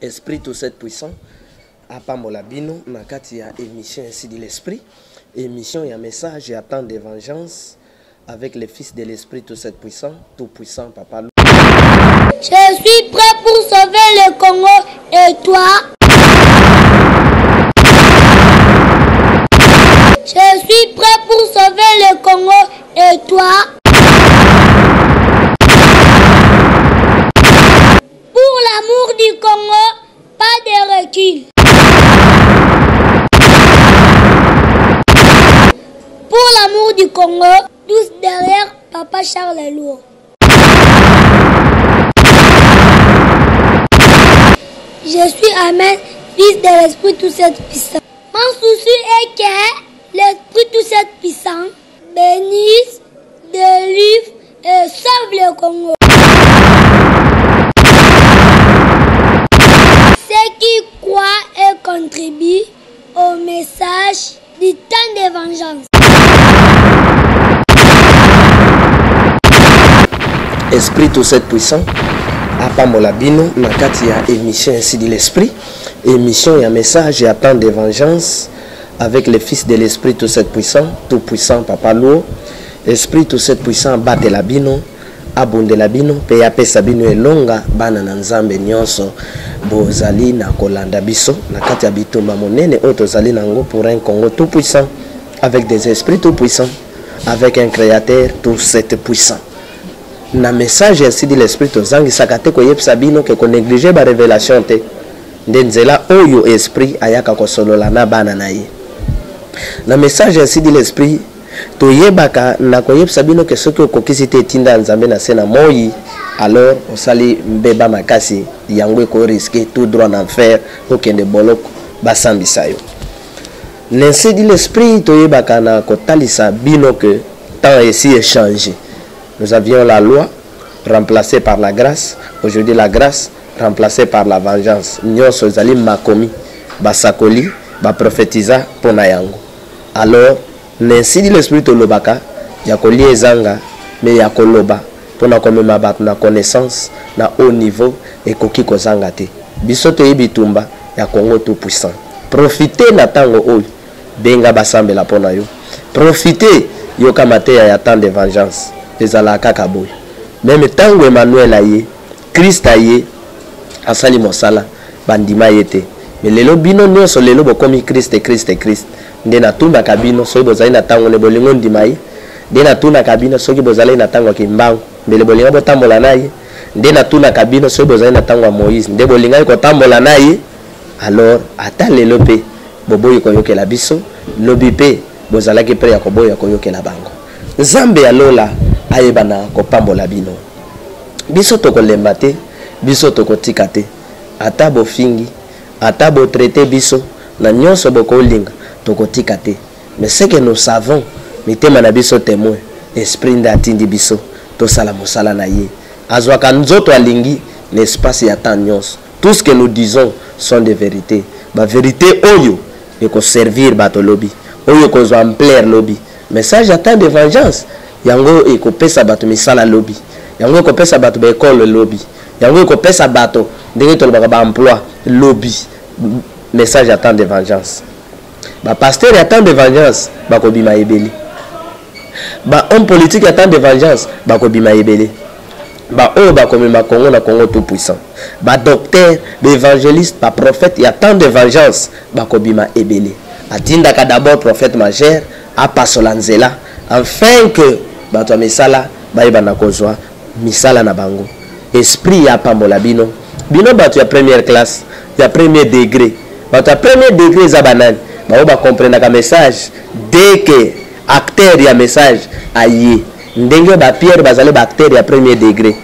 Esprit tout cette puissant apambola bino na kati ya émission ainsi de l'esprit, émission et un message et attend de vengeance avec le fils de l'esprit tout cette puissant, tout puissant papa. Je suis prêt pour sauver le Congo et toi? Je suis prêt pour sauver le Congo et toi? Pour l'amour du Congo, pas de recul. Pour l'amour du Congo, tous derrière Papa Charles Lourd. Je suis Amen, fils de l'Esprit tout cette puissant. Mon souci est que l'Esprit tout cette puissant bénisse, délivre et sauve le Congo. Ceux qui croient et contribuent au message du temps de vengeance. Esprit tout cette puissant apambola bino na kati ya émission ainsi de l'esprit, émission et un message et attend de vengeance avec le fils de l'esprit tout cette puissant, tout puissant papa Lourd. Esprit tout cette puissant bate la bino abondela bino pe apesa bino elonga bana na nzambe nyonso bozali na kolanda biso na kati ya bitumba monene oyo tozali nango pour un Congo tout puissant, avec des esprits tout puissants, avec un créateur tout cette puissant. Na message ainsi de l'esprit tozangisaka te koyebisa bino ke ko négliger ba révélation te nde nzela oyo esprit ayaka kosolola na bana na ye. Na message ainsi de l'esprit toyebaka na koyebisa bino ke soki okokisi te etinda nzambe na se na moi, alors osali mbeba makasi yango eko risque tout droit en enfer okende boloko basambisa yo. Na ainsi de l'esprit toyebaka na kotalisa bino ke temps ici est changé. Nous avions la loi remplacée par la grâce. Aujourd'hui, la grâce remplacée par la vengeance. Nyonso zali makomi, basakoli, ba prophétisa pona yango. Alors, ainsi dit l'esprit tolobaka, yakoli ezanga, mais yakoloba pona komema bat na connaissance na haut niveau et koki kozanga te. Biso toyebi tumba ya Congo tout puissant. Profitez na tango oyo benga basambela pona yo. Profitez yoka mateya ya temps de vengeance. Ezalaka kaboy. Même tango Emmanuel aye, Christ aye, asali mosala bandima yete. Mais lelo bino nyonso lelo bokomi Christ. Nde na tumba kabino soki bozali na tango ne bolingo ndima ye. Nde na tuna kabino soki bozali na tango kimbango, mbele bolinga botambola na ye. Nde na tuna kabino soki bozali na tango Moïse, nde bolinga ko tambola na ye. Alors ata lelo pe boboyi koyokela biso, lobi pe bozalaki pre ya koboya koyokela bango. Nzambe alola ayebana kopambola bino. Biso tokolemba te, biso tokotika te. Ata bofingi, ata bo traité biso na nyonso bokolinga tokotika te. Mais ce que nous savons, mitema na biso témoin, esprit nda atindi biso tosala mosala na ye. Azwaka nzoto alingi l'espace ya temps nyonso. Tout ce que nous disons sont des vérités. Ba vérité oyo eko servir bato lobi, oyo ko zo amplaire lobi. Message à temps de vengeance. Yango eko pesa bato misala lobby, yango eko pesa bato ba école lobby, yango eko pesa bato ndenge tolobaka ba emploi lobby. Message à temps de vengeance. Ba pasteur à temps de vengeance bakobima ebeli. Ba homme politique à temps de vengeance bakobima ebeli. Ba oyo bakomema Congo na Congo tout puissant. Ba docteur, ba évangéliste, ba prophète à temps de vengeance bakobima ebeli. Atindaka d'abord prophète majeur a pasolanzela afin que bato misala baibana kozwa misala na bango. Esprit ya pambola bino bato ya première classe, ya premier degré. Bato ya premier degré za banani ba comprendre ka message dès que acteur ya message aye. Ndenge ba Pierre bazale ba acteur ya premier degré.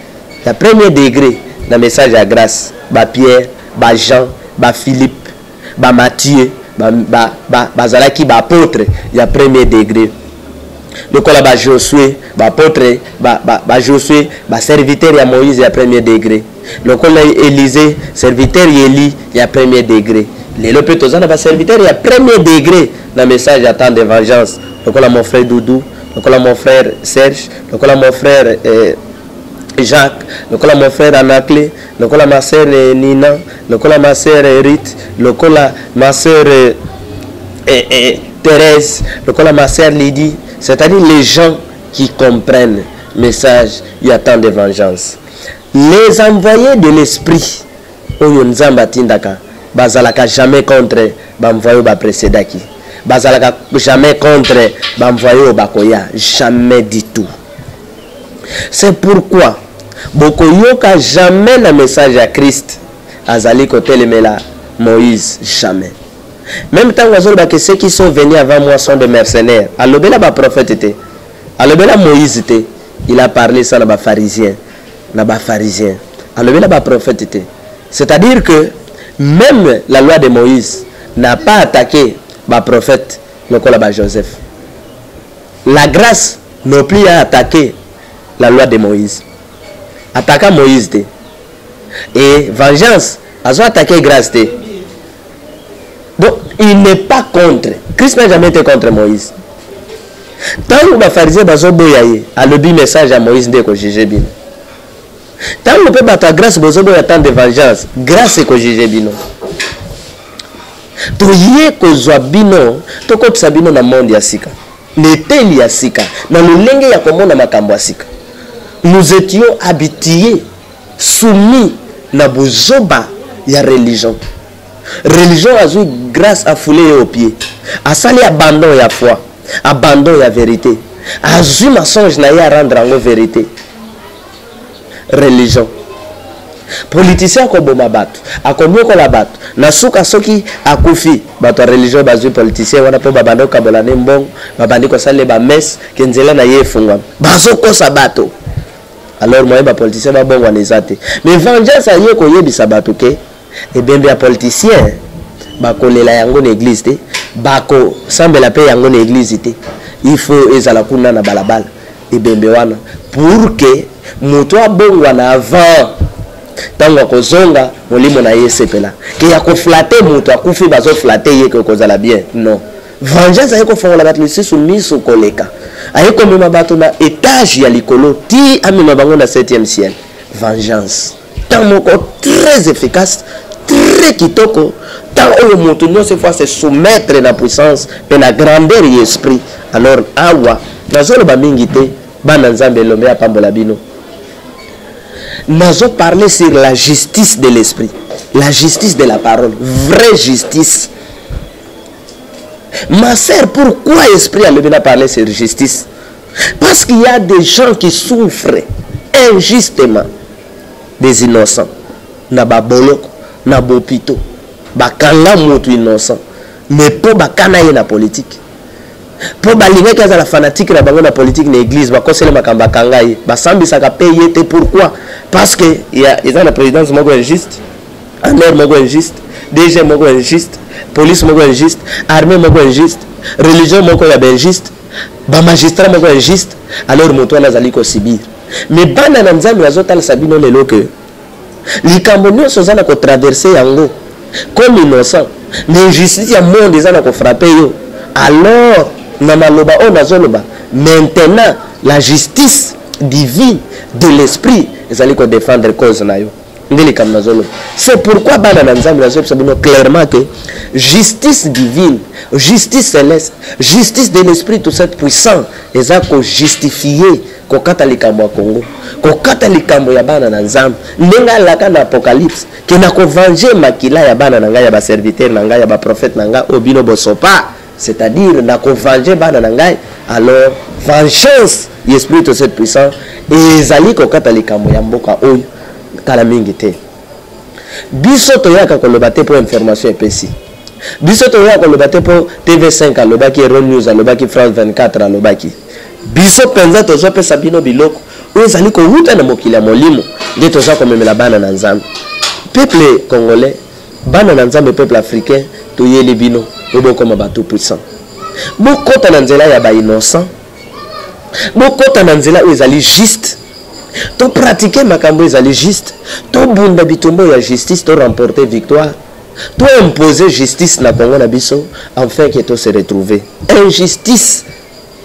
Ya premier degré na message ya grâce, ba Pierre, ba Jean, ba Philippe, ba Matthieu, bazalaki ba apôtre ya premier degré. Le kola Josué, apôtre, Josué, serviteur ya Moïse ya premier degré. Le kola Élisée, serviteur ya Élie ya premier degré. Les lopetozana ba serviteur ya premier degré dans message à temps de vengeance. Le kola mon frère Doudou, le kola mon frère Serge, le kola mon frère Jacques, lokola mon frère Anaclé, lokola ma sœur Nina, lokola ma sœur Rite, lokola ma sœur Thérèse, lokola ma sœur Lydie, c'est-à-dire les gens qui comprennent le message, il y a tant de vengeance. Les envoyés de l'esprit, oyo nzamba tindaka, bazalaka jamais contre bamvoyo ba précédaki. Bazalaka jamais contre bamvoyo bakoya, jamais du tout. C'est pourquoi bokoyoka jamais le message à Christ azali kotelemela Moïse jamais. Même temps que ceux qui sont venus avant moi sont des mercenaires. Alobela ba prophète était. Alobela Moïse était. Il a parlé ça na ba pharisien, na ba pharisien. Alobela ba prophète était. C'est-à-dire que même la loi de Moïse n'a pas attaqué ba prophète lokola ba Joseph. La grâce non plus a attaqué la loi de Moïse. Attaquant Moïse de. Et vengeance a attaqué grâce de. Donc il n'est pas contre. Christ n'a jamais été contre Moïse. Tant que les pharisiens bazoboyaye a le message à Moïse de ko juger bino. Tant que le peuple a grâce bazoboya tant de vengeance, grâce est ko juger bino. To yé ko zwa bino, to ko tsabino na monde ya sika. Neteli ya sika, na lolenge ya komona makambo ya sika. Nous étions habitués, soumis na bozoba ya religion. Religion a eu grâce à fouler au pied. A sali abandon ya foi, abandon ya vérité. A eu mensonge na ya rendre en vérité. Religion. Politicien ko boma bato, akomyo ko la bato. Na suka soki akufi, bato religion bazu politicien wana po babando kabola ne mbong, babandi ko sale ba messe kenzela na ye fungwa. Bazo ko sabato. Alors moi ba politicien ba bon wanezate. Mais vengeance a yeko yebisa bato ke et bien bien politicien ba kolela yango na église te, ba ko sambela pe yango na église te. Il faut ezala kuna na balabala et bien wana pour que moto abongwa na avant tango kozonga molimo na yesepela ke ya ko flatter moto akufi bazo flatter ye ko kozala bien. Non. Vengeance ayeko fongola bato lisusu miso koleka. Ayeko mema bato na étage ya likolo ti amema bango na 7e ciel. Vengeance. Tant moko très efficace, très kitoko, tant oyo moto nyonso fois se soumettre na puissance et na grandeur y esprit. Alors awa nazolo ba mingi te bana nzambe lombe ya pambola bino. Nazo parler sur la justice de l'esprit, la justice de la parole, vraie justice. Ma sœur, pourquoi l'esprit a le bien parler sur justice? Parce qu'il y a des gens qui souffrent injustement, des innocents. Na baboloko, na bopito, bakanga moto innocent, mais pour bakana ye na politique. Pour balinga kaza la fanatique na bango na politique na église, bakosele makamba kanga ye, basambisa ka payer te. Pourquoi? Parce que il y a la présidence moko injuste, honneur moko injuste, DG moko injuste, police moko injuste, armée moko injuste, religion moko ya injuste, ba magistrat moko injuste. Alors moto nazali ko subir. Mais bana na nzambe azotala sabino lelo que likambo nyonso zana ko traverser yango comme innocent, l'injustice ya monde zana ko frapper yo. Alors na maloba on azoloba maintenant la justice divine de l'esprit ezali ko défendre cause na yo. C'est pourquoi nous clairement que justice divine, justice céleste, justice de l'esprit tout cette puissant, ils ont justifié ko katolika mwa Congo, ko katolika mwa ya bana na nzambe, ndenga laka na apocalypse, ke na ko venger makila ya bana na ngai ya ba serviteur na ngai ya ba prophète na ngai obino bosopa, c'est-à-dire na ko venger bana na ngai. Alors vengeance, l'esprit tout cette puissant, et ezali ko katolika mwa ya mboka oyo. Kala mingi te. Biso toyaka koloba te pour information epesi. Biso toyaka koloba te pour TV5 alobaki, Ron News alobaki, France 24 alobaki. Biso penza tozo pesa bino biloko. Oyo ezali ko huta na mokili ya molimo. Nde toza komemela bana na nzambe. Peuple congolais, bana na nzambe, peuple africain, toyeli bino obokoma bato puissant. Bokota na nzela ya ba innocent. Bokota na nzela oyo ezali juste. To pratiquer makambo ezali juste, to bunda bitombo ya justice, to remporter victoire, to imposer justice na Congo na biso, enfin que to se retrouver. Injustice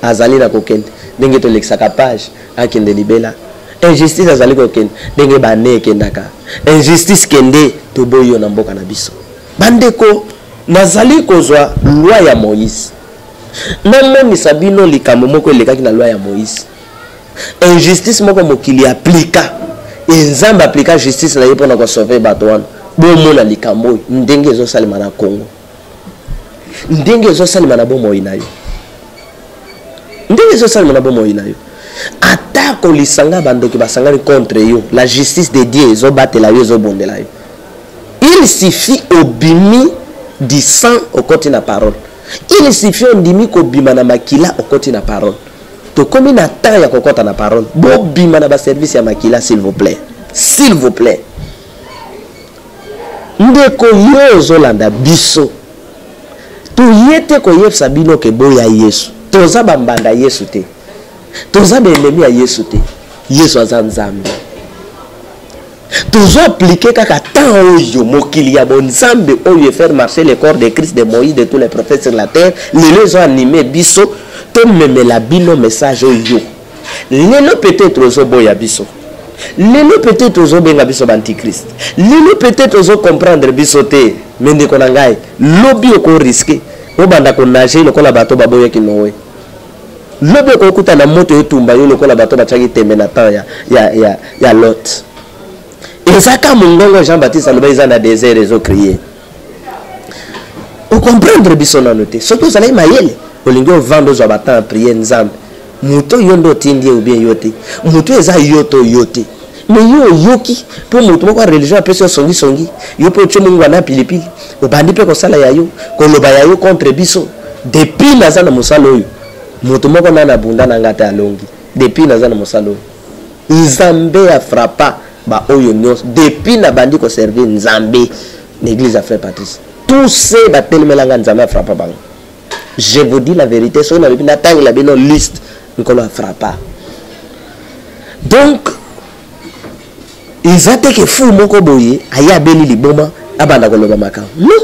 azali na kokende, ndenge to lexaka page akende libela, injustice azali kokende ndenge bane ekendaka injustice kende toboyo na mboka na biso bandeko nazali kozwa loi ya Moïse namonisa bino likambo moko elekaki na loi ya Moïse injustice moko mokili aplika Nzambe aplika justice na ye mpona kosauve bato wana bomona likambo ndenge ezosalema na Congo ndenge ezosalema na bomoi na yo ndenge ezosalema na bomoi na yo ata kolisanga bandoki basangani contre yo la justice de Dieu ezobatela yo ezobondela yo il suffit obimi du sang okoti na parole il suffit ondimi kobima na makila okoti na parole tokomi na temps ya kokota na parole bobima na baservice ya makila s'il vous plaît ndeko yo ozolanda biso toyete koyebisa bino ke boya Yesu toza bambanda Yesu te toza baennemi ya Yesu te Yesu aza Nzambe tozo appliquer kaka temps oyo mokili ya bonzambe oyo faire marcher le corps de Christ de Moïse de tous les prophètes sur la terre les ont animé biso to memela bino message oyo lelo peut-être ozo boya biso lelo peut-être ozo benga biso antichrist lelo peut-être ozo comprendre biso te mende ko na ngai lobi ko risquer obanda ko nager lokola bato baboya kinowe lobi ko kuta na moto etumba yo lokola bato bachaki tembe na temps ya Lot ezaka mongongo Jean-Baptiste aloba eza na désert ezo crier o comprendre biso na noter surtout ça na mayele olingi ovando zo bata prier Nzambe muto yondo tindi ou bien yote muto eza yoto yote mais yo yoki pour muto moko religion apesi songi yo po tcho mungu na pilipili obandi pe ko sala ya yo ko loba ya yo contre biso depuis naza na musalo oyo muto moko na bunda na ngata alongi depuis naza na musalo Nzambe a frappa ba oyo nyos depuis na bandi ko servir Nzambe l'église a fait Patrice tous ces batelmelanga Nzambe a frappa bango je vous dis la vérité so na bina tang la bino liste nkolo a frappa donc ils ont que fou moko boye aya beli liboma abanda ko loba maka non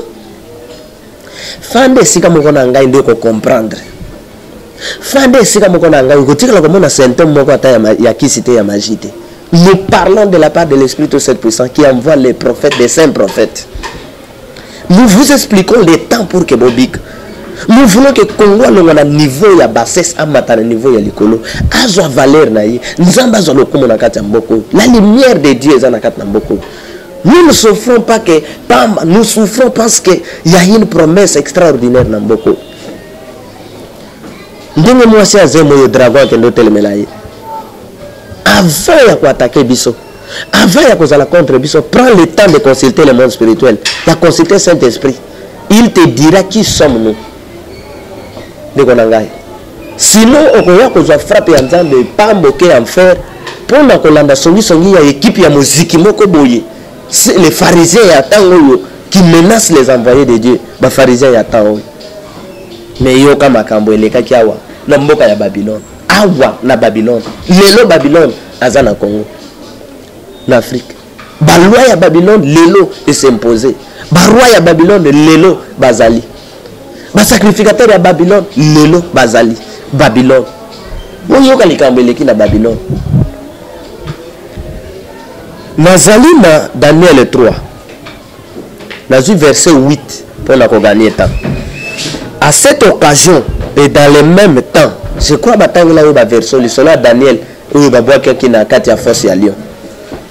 fande sika moko na ngai ndeko comprendre fande sika moko na ngai ko tikala ko mona symptôme moko ata ya kisite ya magite. Nous parlons de la part de l'Esprit tout seul puissant qui envoie les prophètes, les saints prophètes. Nous vous expliquons les temps pour que Bobik. Nous voulons que Congo ait un niveau de bassesse, un niveau de l'écolo, a valeur naïe, nous avons besoin de la lumière de Dieu est en Mboko. Nous ne souffrons pas que, nous souffrons parce qu'il y a une promesse extraordinaire dans Mboko. Ndenge moi c'est un dragon qui est notre melaye. Avant d'attaquer Bisso, avant de contre Bisso, prends le temps de consulter le monde spirituel, de consulter Saint-Esprit. Il te dira qui sommes-nous. Sinon, on va frapper en disant de pas moquer en fer. Pour la songi il y a une équipe de musique les pharisiens qui menacent les envoyés de Dieu. Les pharisiens mais yo kama kambo eleka kiawa na mboka ya Babylone. Awa na Babylone. Lelo Babylone azana Congo. Na Afrique. Ba loi ya Babylone lelo s'imposer. Ba roi ya Babylone lelo bazali. Ba sacrificateur ya Babylone lelo bazali. Babylone. Oyo kalikambo eleki na Babylone. Nazali na Daniel 3. Nazu verset 8 pour la gagner temps. À cette occasion et dans le même temps, je crois que là où va verser le soleil Daniel où va voir quelqu'un qui a quatre forces à Lyon.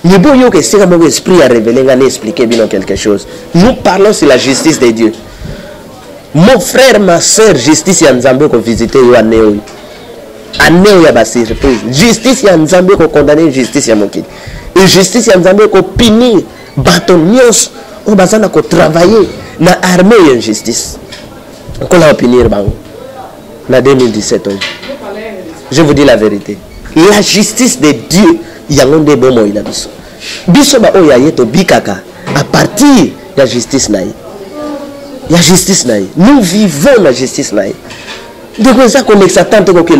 Mais bon, yo que c'est comme l'esprit a révélé, a expliqué bien quelque chose. Nous parlons sur la justice de Dieu. Mon frère, ma soeur, justice ya Nzambe ko visiter yo anéo. Anéo ya ba surprise. Justice ya Nzambe ko condamner, justice ya mokili. Et justice ya Nzambe ko punir batonios on bazana ko travailler na armée ya justice. On va punir bango. En 2017. Je vous dis la vérité. La justice de Dieu, il y a un bon mot. Biso ba oya yeto bikaka à partir de la justice naï. La justice naï. Nous vivons la justice naï. Donc ça qu'on s'attend que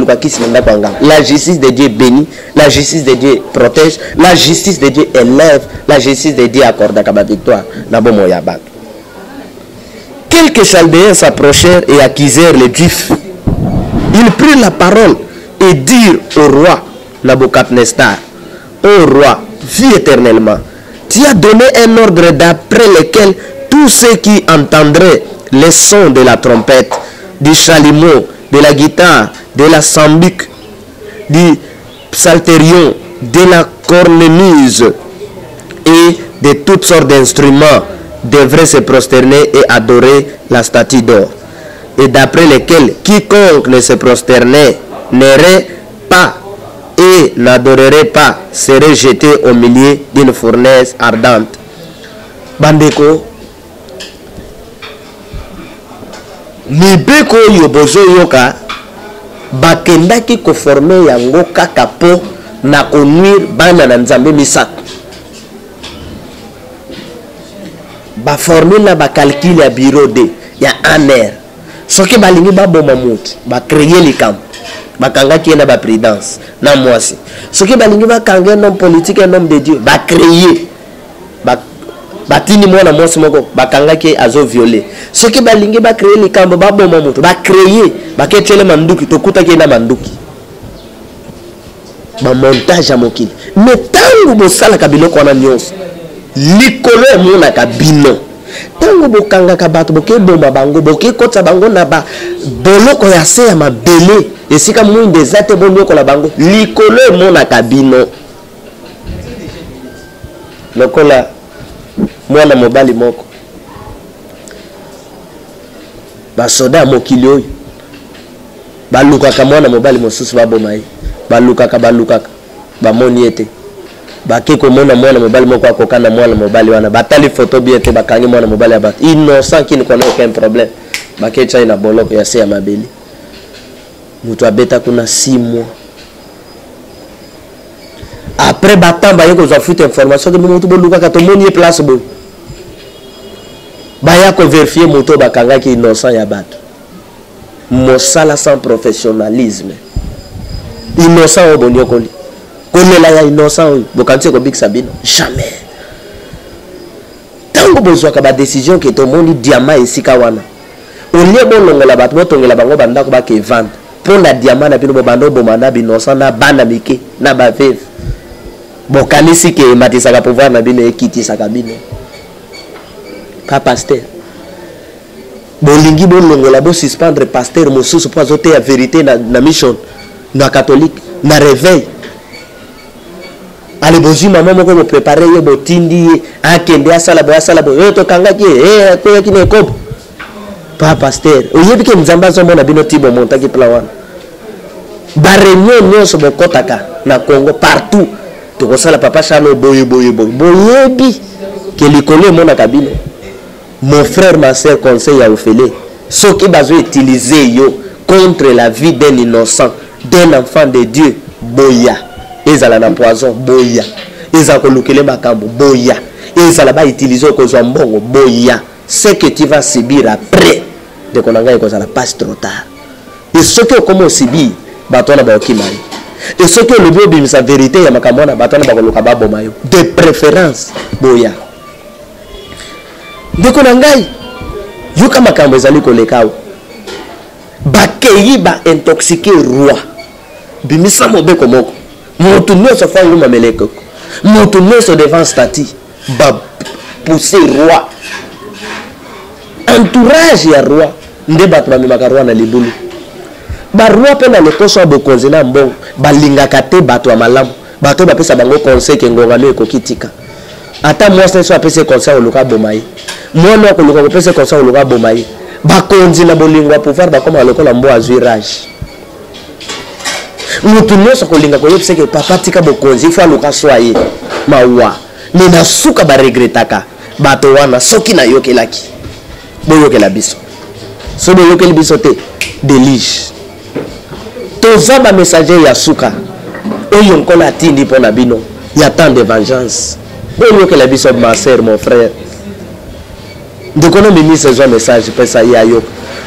la justice de Dieu bénit, la justice de Dieu protège, la justice de Dieu élève, la justice de Dieu accorde la victoire. Na bon mot ya. Quelques Chaldéens s'approchèrent et accusèrent les Juifs. Ils prirent la parole et dirent au roi Nabuchodonosor, ô roi, vis éternellement. Tu as donné un ordre d'après lequel tous ceux qui entendraient les sons de la trompette, du chalumeau, de la guitare, de la sambuc, du psalterion, de la cornemuse et de toutes sortes d'instruments devraient se prosterner et adorer la statue d'or, et d'après lesquels quiconque ne se prosternerait pas et n'adorerait pas serait jeté au milieu d'une fournaise ardente. Bandeko, mibeko yobozo yoka bakendaki koforme yango kaka po na konuire bana na nzambe misato. Ba former na ba calcul ya bureau de ya aner. Soki balingi ba boma mutu, ba créer les camps. Ba kanga ki na ba présidence na mwasi. Soki balingi ba kanga un homme politique, un homme de Dieu, ba créer ba tini mwana mwasi moko ba kanga ki azo violer. Soki balingi ba créer les camps ba boma mutu, ba créer ba ketele manduki tokuta ki na manduki. Ba montage ya mokili. Mais tangu bosala kabiloko wana nyonso likolo mona kabino tango bokanga kabato boke bomba bango boke kota bango na ba boloko ya se ya mabele esika mwinde ezate bonyoko la bango likolo mona kabino lokola mwana mobali moko ba soda mokili oyo balukaka mwana mobali mosusu baboma ye balukaka bamoni ete bake komona mwana mobali moko akokana mwana mobali wana batali photo biete bakangi mwana mobali abat innocent qui ne connaît aucun problème bake tshai na boloko ya se ya mabeli mutu abeta kuna 6 mois après batamba yeko za fuite information que mutu boluka ka to moni place bo baya ko vérifier mutu bakanga ki innocent ya bato mosala sans professionnalisme innocent obonyokoli kolela ya innocent bokanti ko big sabino jamais tango bozwaka ba décision ke to moni diamant esika wana olie bolongola bato botongela bango bandako ba ke vendre pona diamant na bino bando bomana binosa na bana mike na ba veve bokanisi ke matisaka pouvoir na bino ekitisaka bino pa pasteur bolingi bolongola bo suspendre pasteur mosusu po azote ya vérité na mission na catholique na réveil. Allez bonjour maman moko mo préparer ye botindi ye akende asala bo yo to kanga ki ko yaki ne kopo pa pasteur oyebi ke nzamba zo mona bino tibo monta ki plan wana ba réunion nyonso bokotaka na Congo partout to ko sala papa chano boyebi ke likolo mona kabino mon frère ma sœur conseil ya ofele soki bazo utiliser yo contre la vie d'un innocent d'un enfant de Dieu boya ezala na poison boya ezala ko lukele makambo boya ezala ba utiliser ko zo mbongo boya ce que tu vas subir après de konanga ko zala passe trop tard et ce que comment subir batona ba okimari et ce que le bobi sa vérité ya makambo na batona ba ko luka ba bomayo de préférence boya de konangai yuka makambo ezali ko lekao bakeyi ba intoxiquer roi bimisa mobeko moko moto nyonso fango mameleko moto nyonso devant stati ba pousser roi entourage ya roi nde bato bamemaka roi na libulu ba roi pe na lekoso ya bokonzi na mbongo balingaka te bato ya malamu bato bapesa bango conseil ke ngongano ekokitika ata mwasi nso apesa conseil oluka boma ye mwana akoluka kopesa conseil oluka boma ye bakonzi na bolingo ya pouvoir bakoma lokola mbo azwi rage mutu nyonso kolinga koyebisa ke papa tika bokonzi ifo aluka soye mawa nina suka baregretaka bato wana soki na yokelaki boyokela biso so boyokeli biso te delige toza ba messager ya suka oyo nkola atindi pona bino ya temps de vengeance boyokela biso ma sœur mon frère ndekono mimi saison message pesa ya yo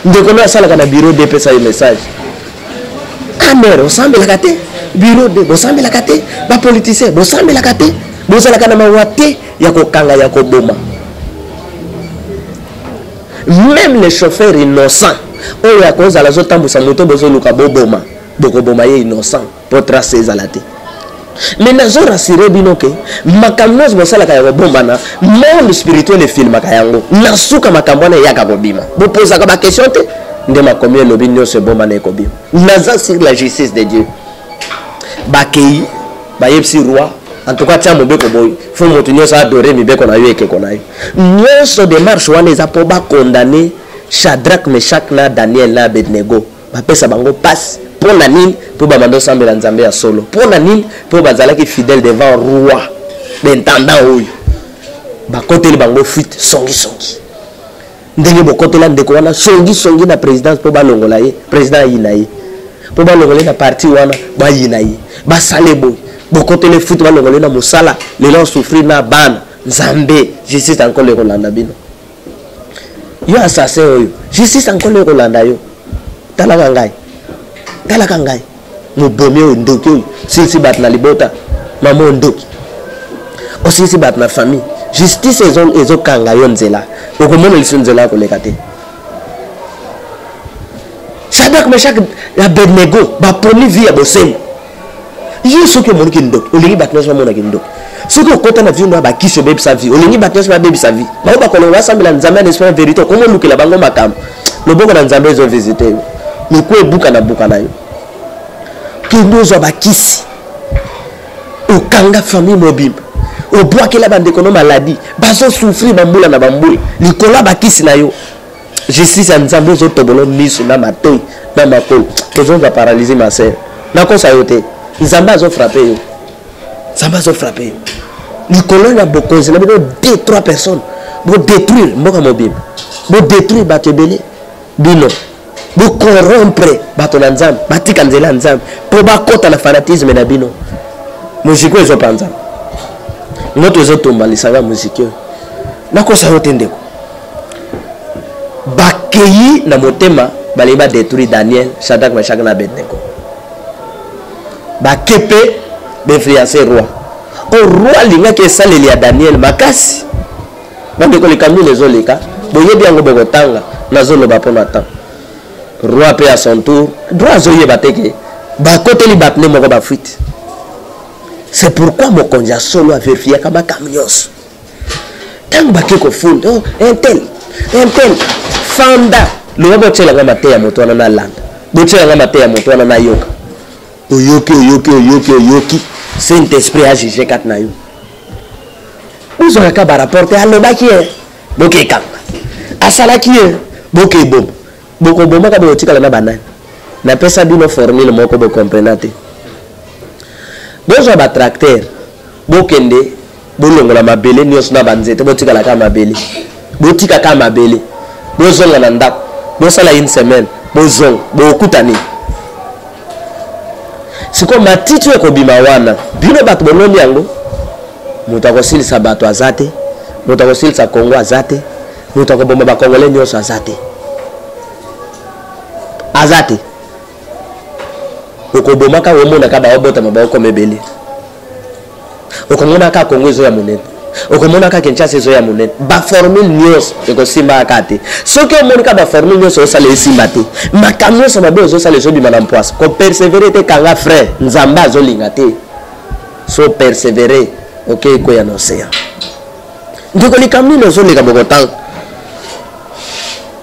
ndekono asala kana bureau de pesa ya message amer osambela kate bureau de osambela kate ba politicien osambela kate bozala kana mawate ya kokanga ya koboma même les chauffeurs innocents oyo ya kozala zo tambusa moto bozo luka boboma bokoboma ye innocent pour tracer ezalate Mais nazo rassurer bino ke makambo mosala ka bomba na monde spirituel et film ka yango nasuka makambo na yaka kobima bo posa ka ba question te nde makomi lobi nyose bomba na ekobima naza sur la justice de Dieu bakei ba yepsi roi en tout cas tiens mobeko boy faut moto nyose adorer mibeko na yo ekeko na yo nyose démarche wana eza po ba condamner Shadrach, Meshach na Daniel na Abednego ba pesa bango passe pour la nini pour bamando sambela nzambe ya solo pour la nini pour bazalaki fidèle devant roi l'intendant oyo ba koteli bango fuite songi ndenge bokotela ndeko wana songi na présidence pour balongola ye président yina ye pour balongola na parti wana ba yina ye ba salebo bokotele fuite balongola na musala les gens souffrir na bana nzambe justice encore le kolanda bino yo assassin oyo justice encore le kolanda yo talaka ngai mubomi oyo ndoki oyo sisi bat na libota mama ndoki osisi bat na famille justice ezokanga yo nzela okomona liso nzela koleka te Shadrach, Meshach na Abednego baponi vie ya bosembo yo soki omoniki ndoki olingi bat nyonso bamonaki ndoki soki okota na vie ndo bakisi obebisa vie olingi bat nyonso babebisa vie bango bakolongo basambela nzambe na esprit vérité okomolukela bango makambo loboko na nzambe ezovisite yo miko ebuka na yo kendo zo bakisi okanga famille mobimba obwakela bandeko no maladie bazo souffrir bambula na bambula likola bakisi na yo justice ya nzambe ozo tobolo miso na matoi na makolo tozo va paralyser ma sœur na kosa yo te nzambe azo frapper yo likola na bokonzi na bino 2-3 personnes bo détruire mboka mobimba bo détruire batebele bino bo corrompre bato na nzambe batika nzela nzambe po bakota na fanatisme na bino muziki ezo panza ngoto ezo tomba lisanga muziki nakosa yo tendeko bakei na motema baleba détruire Daniel, Shadrach, Meshach na Abednego bakepe befriancé roi o roi linga ke saleli ya Daniel makasi bandeko likambi lezo leka boyebi yango bokotanga nazoloba pona temps roi paie à son tour droit zoye bateke ba koteli batne moko ba fuite c'est pourquoi mon konja solo a vérifié kama kamnyos tant baki ko fund oh un tel fanda lo ba tshela ngama te ya moto wana na landa bo tshela ngama te ya moto wana na yoka oyoki saint esprit a jugé kat na yo uzo ka ba rapporter allo baki boke kanga asala ki boke bom boko boma ka bo tikala na banane na pesa bino formule moko bo comprendre bozo ba tracteur bokende bolongola mabele nyos na banzete botikala ka mabele botika ka mabele bozonga na ndako bosala une semaine bozonga bokutani siko matiti ko bima wana bino bato bonomi yango mutakosilisa bato azate mutakosilisa Kongo azate mutakobomba ba Congolais nyos azate okoboma ka womona ka ba obota maba ko mebeli okomona ka Kongo ezo ya monene okomona ka Kinshasa ezo ya monene ba formule nyos eko simba akate soki omonika ba formule nyos osala esimba te makamyo so mabe ozo sala ezo bima na mpoasa ko persévérer te kanga frère nzamba azo linga te so persévérer OK ko ya n'océan ndiko likamni no zo leka bokotan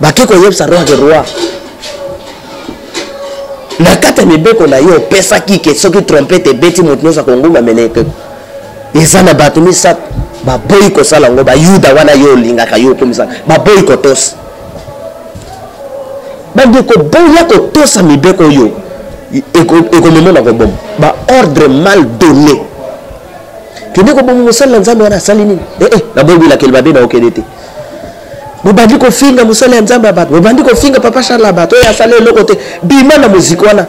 ba ke ko yebsa roi nakata mibeko na yo pesa kike soki trompette beti motno sa Kongo meneke ezana bato misat ba boy ko sala ngo ba yuda wana yo linga ka yo komisa ba boy ko tos bande ko boya ko tosa mibeko yo eko memona ko bom ba ordre mal donné kende ko bom musala nzambe wana salini na bobi la kelba be ba okedete bobandi ko finga musala nzambe abato bobandi ko finga papa Charles abato ya sale lokote bima na muziki wana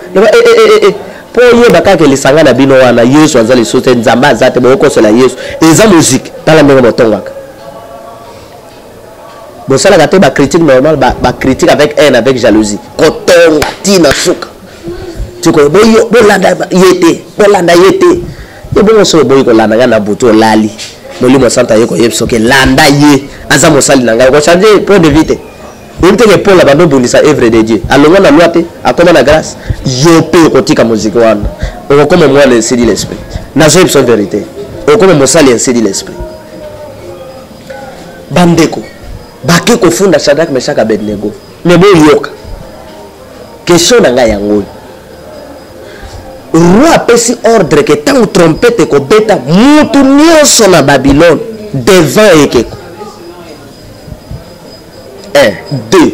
po ye bakake lisanga na bino wana Yesu azali sote nzamba azate boko sola Yesu eza musique tala ndenge botongaka bosala gate ba critique normal ba critique avec haine avec jalousie kotonga tina suka tiko boyo bolanda yete yebo so boyo ko landa na buto lali molimo santa yeko yebso ke landa ye aza mosali nanga ko changer point de vue unte ke pola bando bundisa œuvre de Dieu alonga na loi te akoma na grâce yo pe kotika muziki wana okoma mwana sidi l'esprit nazo son vérité okoma mosali ainsi dit l'esprit bandeko bake kofunda Shadrach Meshach Abednego mais boyoka question na ngai yango roi apesi ordre que tant trompette ko beta mutu nyonso na Babylone devant ekeko 1 2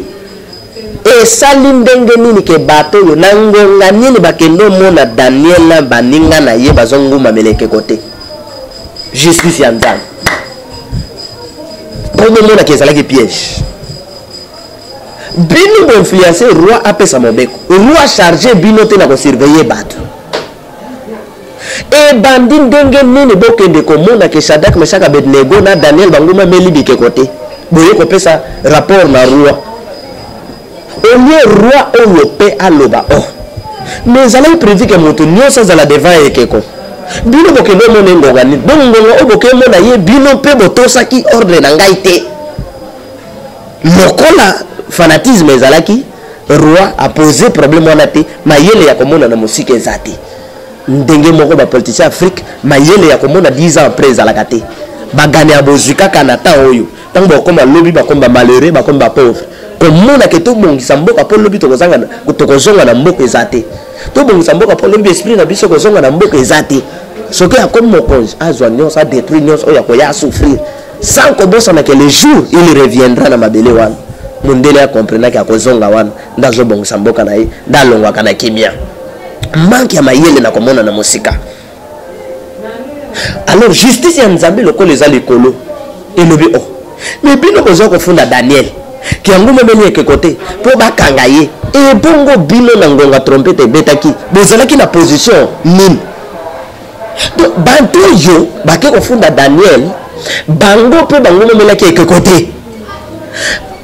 esali ndenge nini ke bato yo na ngonga nini bakendo mona Daniel na baninga na ye bazonguma meleke kote justice ya nzambe pour mona ke ezalaki piège bino bo influencer roi apesa mobeko roi chargé bino te na ko surveiller bato e bandi ndenge nini bokende komona ke Shadrach Meshach Abednego na Daniel banguma meli bike kote boye ko pesa rapport na roi au lieu roi oyo pe aloba oh mais allez prévu que moto nyonso za la devant ekeko bino bokende mona ngonga ni donc ngonga oboke mona ye bino pe botosaki ordre na ngai te lokola fanatisme ezalaki roi a posé problème wana te mayele ya komona na musike ezate ndenge moko ba politicien Afrique mayele ya komona 10 ans après ezalaka te bagane ya bozwika kana ta oyo tango bakoma lobi bakoma malheureux bakoma pauvre komona ke to bongisa mboka po lobi tokozonga na mboka ezate to bongisa mboka po lobi esprit na biso kozonga na mboka ezate soki akomi mokonzi azwa nyonso a détruire nyonso oyo akoya souffrir sans kobosana que le jour il reviendra na mabele wana mundele akomprena ke akozonga wana ndazobongisa mboka na ye ndalongwaka na kimia manque ya mayele na komona na mosika. Alors justice ya nzambe lokola eza likolo elobi oh mais bino bozo kofunda Daniel ki anguma meli ekekote po bakanga ye e bongo bino na ngonga trompete betaki bozalaki na position nini donc bantu yo bake kofunda Daniel bango pe banguma meli ekekote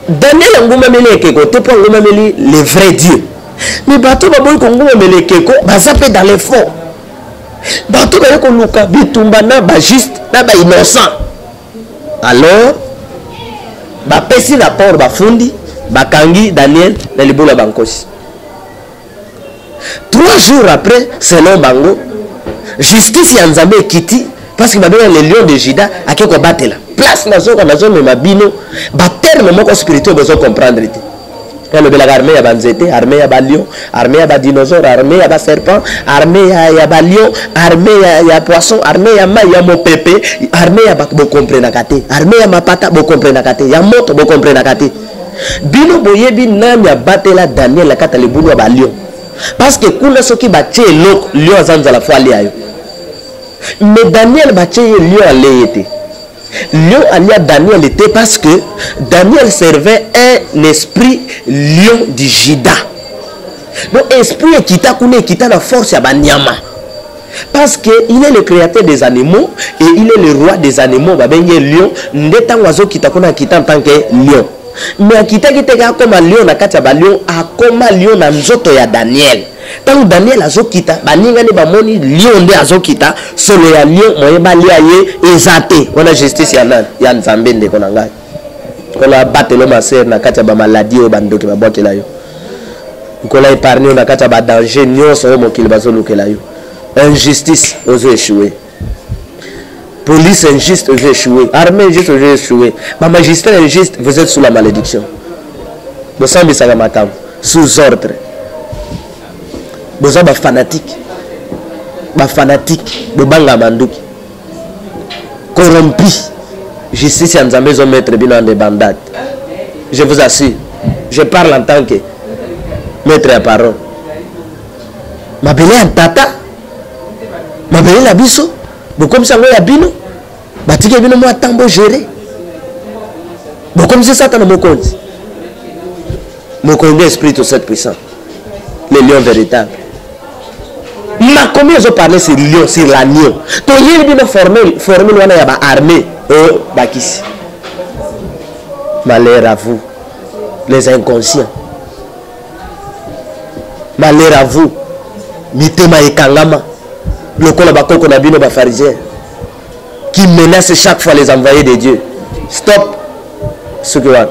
Daniel anguma meli ekekote po anguma meli le vrai Dieu mais bato baboyi konguma meli ekeko bazape dans les fonds bato baye ko luka bitumba na ba juste na ba innocent alors ba pesi rapport ba fundi bakangi Daniel na libola bankosi 3 jours après selon bango justice ya nzambe kiti parce que babela le lion de Juda akeko batela place nazo mema bino ba terme moko spirituel bezo comprendre te le bel armée ya banzete armée ya balion armée ya dinosaure armée ya serpent armée ya balion armée ya poisson armée ya mai ya mopepe armée ya bo comprendre kate armée ya mapata bo comprendre kate ya moto bo comprendre kate bino boyebi nani ya batela Daniel la kata le bulu ya balion parce que kuna soki batie lok lion azanza la fois liayo mais Daniel batie lion aleyete lion alia Daniel était parce que Daniel servait un esprit lion du Juda. Donc esprit qui quitta la force à Banyama. Parce que il est le créateur des animaux et il est le roi des animaux. Babenye lion ndeta wazo kita kuna kita en tant que lion. Mais kita comme lion na kati ya lion akoma lion na nzoto ya Daniel. Tant Daniel azokita baninga ne bamoni lion nde azokita solo ya lion moye balia ye ezate wana justice ya nzambe ndeko na ngai kola batelo maser na kati ya ba maladie o bandoki babotela yo kola épargne na kati ya ba danger nyonso o mokili bazolukela yo injustice ozo échouer police injuste ozo échouer armée injuste ozo échouer ba magistrat injuste vous êtes sous la malédiction bosambisa makambo sous ordre boza ba fanatique bobanga manduki corrompu justice ya nzambe zo mettre bino en débandade. Je vous assure, je parle en tant que maître à parole. Mabele en tata mabele la biso bokom sango ya bino batike bino mo atambo gérer bokom c'est ça dans mokonzi esprit tout cette puissant le lion véritable. Ma combien ils ont parlé sur lion, sur l'agneau. Tu as dit une formule wana ya ba armée au bakisi. Malheur à vous, les inconscients. Malheur à vous, mitema ekangama. Lokola bakoko na bino ba pharisiens qui menacent chaque fois les envoyés de Dieu. Stop. Ce que wana.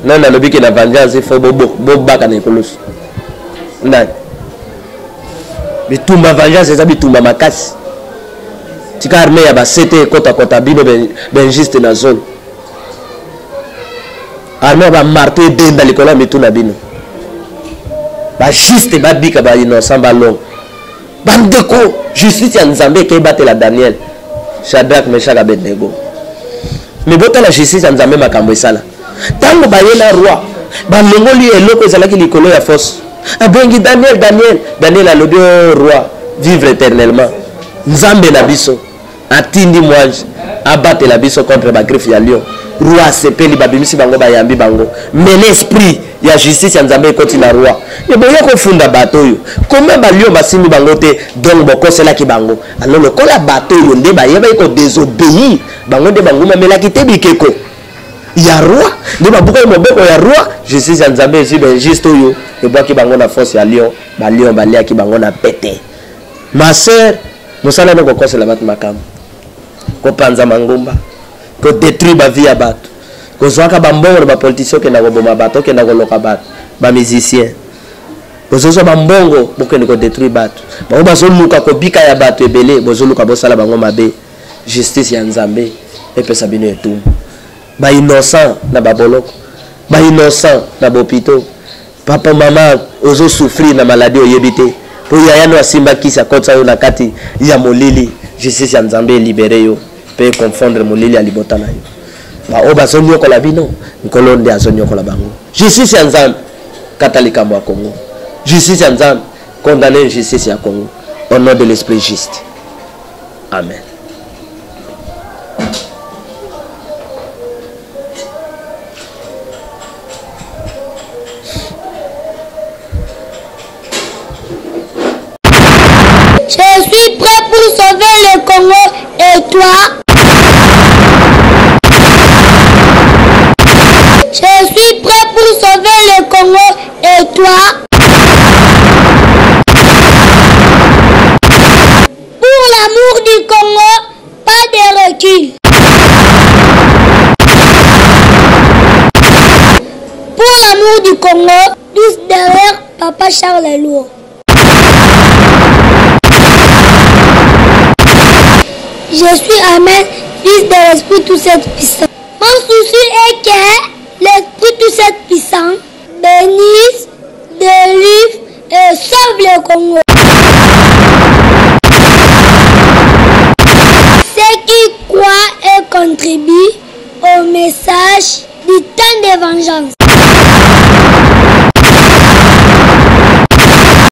Non na lobi que na vengeance il faut bobo baka na ekolosi. Ndani bitumba vengeance eza bitumba makasi tika armée ya basete kota kota bino ben juste na zone armée ba marteau denda likolo mituna bino ba juste ba bika ba innocent ba long bandeko justice ya Nzambe ke batela Daniel Shadrach Meshach Abednego mais bota la justice ya Nzambe makambo esala tango ba yena roi ba longoli eloko ezalaki likolo ya force abengi Daniel alobi roi vivre éternellement Nzambe na biso atindi mwanji abatela biso contre ba griffe ya lion roi sepeli babimisi bango bayambi bango mais l'esprit ya justice ya Nzambe ekoti na roi et boya ko funda bato yo comment ba lion basimi bango te donc bokosela ki bango alors le kola bato yo nde ba yeba ko désobéir bango de bango mamelaki te bikeko ya roi nde babuka mobeko ya roi justice ya Nzambe esi ben juste yo et boki bango na force ya lion balia ki bango na pété ma sœur mosala no kokosela bato makambo ko panza mangomba ko détruire ba vie ya bato ko zwaka bambongo ba politicien ke na ko boma bato ke na ko loka bato ba musicien ko zo ba mbongo bokende ko détruire bato ba bazo luka ko bika ya bato ebele bozo luka bosala bango mabe justice ya Nzambe epesa bino etum ba innocent na ba boloko ba innocent na bopito papa mama ozo souffrir na maladie oyebite po yaya no asimba kisa kotsa yo na kati ya molili justice ya Nzambe libéré yo pe confondre molili ya libota na yo ba oba zonyo ko la bino nkolo nde azonyo ko la bango justice ya Nzambe katolika mwa Congo justice ya Nzambe condamner justice ya Congo au nom de l'esprit juste amen. Je suis prêt pour sauver le Congo et toi? Je suis prêt pour sauver le Congo et toi? Pour l'amour du Congo, pas de recul. Pour l'amour du Congo, tous derrière Papa Charles Lourd. Je suis Amen, fils de l'Esprit tout cette puissant. Mon souci est que l'Esprit tout cette puissant bénisse, délivre et sauve le Congo. Ceux qui croient et contribuent au message du temps de vengeance.